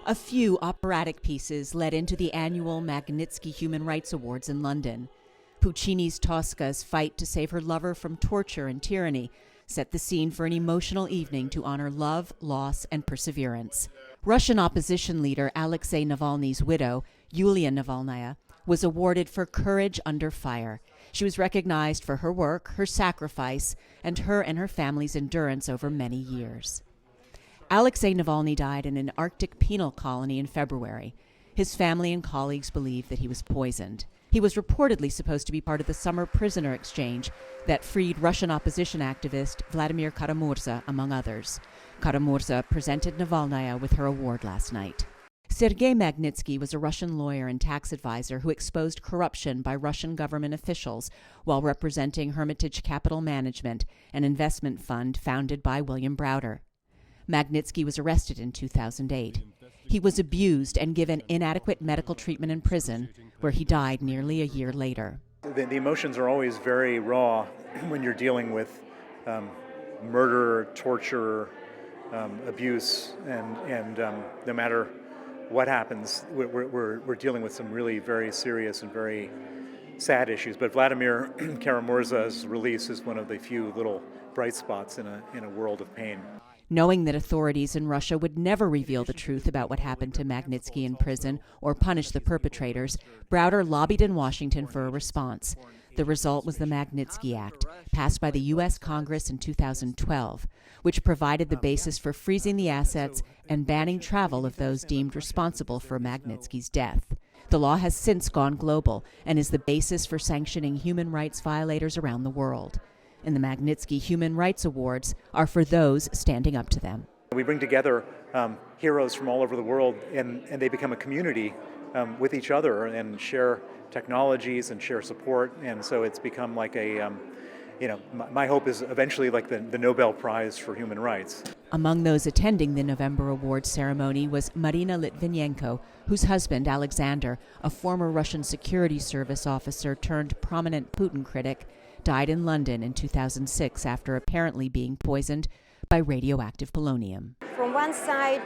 A few operatic pieces led into the annual Magnitsky Human Rights Awards in London. Puccini's Tosca's fight to save her lover from torture and tyranny set the scene for an emotional evening to honor love, loss, and perseverance. Russian opposition leader Alexei Navalny's widow, Yulia Navalnaya, was awarded for Courage Under Fire. She was recognized for her work, her sacrifice, and her family's endurance over many years. Alexei Navalny died in an Arctic penal colony in February. His family and colleagues believe that he was poisoned. He was reportedly supposed to be part of the summer prisoner exchange that freed Russian opposition activist Vladimir Kara-Murza, among others. Kara-Murza presented Navalnaya with her award last night. Sergei Magnitsky was a Russian lawyer and tax advisor who exposed corruption by Russian government officials while representing Hermitage Capital Management, an investment fund founded by William Browder. Magnitsky was arrested in 2008. He was abused and given inadequate medical treatment in prison, where he died nearly a year later. The emotions are always very raw when you're dealing with murder, torture, abuse, and no matter what happens, we're dealing with some really very serious and very sad issues. But Vladimir Kara-Murza's release is one of the few little bright spots in a world of pain. Knowing that authorities in Russia would never reveal the truth about what happened to Magnitsky in prison or punish the perpetrators, Browder lobbied in Washington for a response. The result was the Magnitsky Act, passed by the U.S. Congress in 2012, which provided the basis for freezing the assets and banning travel of those deemed responsible for Magnitsky's death. The law has since gone global and is the basis for sanctioning human rights violators around the world. And the Magnitsky Human Rights Awards are for those standing up to them. We bring together heroes from all over the world, and they become a community with each other and share technologies and share support. And so it's become like my hope is eventually like the Nobel Prize for Human Rights. Among those attending the November awards ceremony was Marina Litvinenko, whose husband, Alexander, a former Russian security service officer turned prominent Putin critic, died in London in 2006 after apparently being poisoned by radioactive polonium. From one side,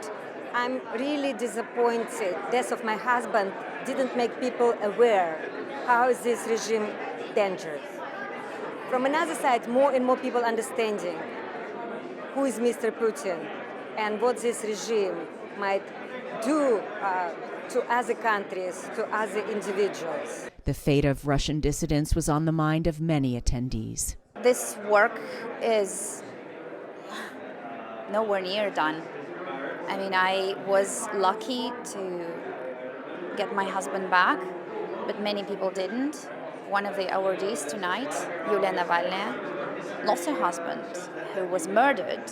I'm really disappointed. Death of my husband didn't make people aware how this regime dangerous. From another side, more and more people understanding who is Mr. Putin and what this regime might do to other countries, to other individuals. The fate of Russian dissidents was on the mind of many attendees. This work is nowhere near done. I mean, I was lucky to get my husband back, but many people didn't. One of the awardees tonight, Yulia Navalnaya, lost her husband, who was murdered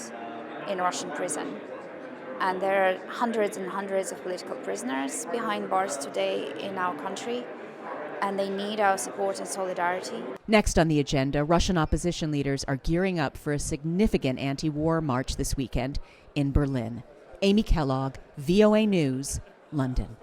in Russian prison. And there are hundreds and hundreds of political prisoners behind bars today in our country, and they need our support and solidarity. Next on the agenda, Russian opposition leaders are gearing up for a significant anti-war march this weekend in Berlin. Amy Kellogg, VOA News, London.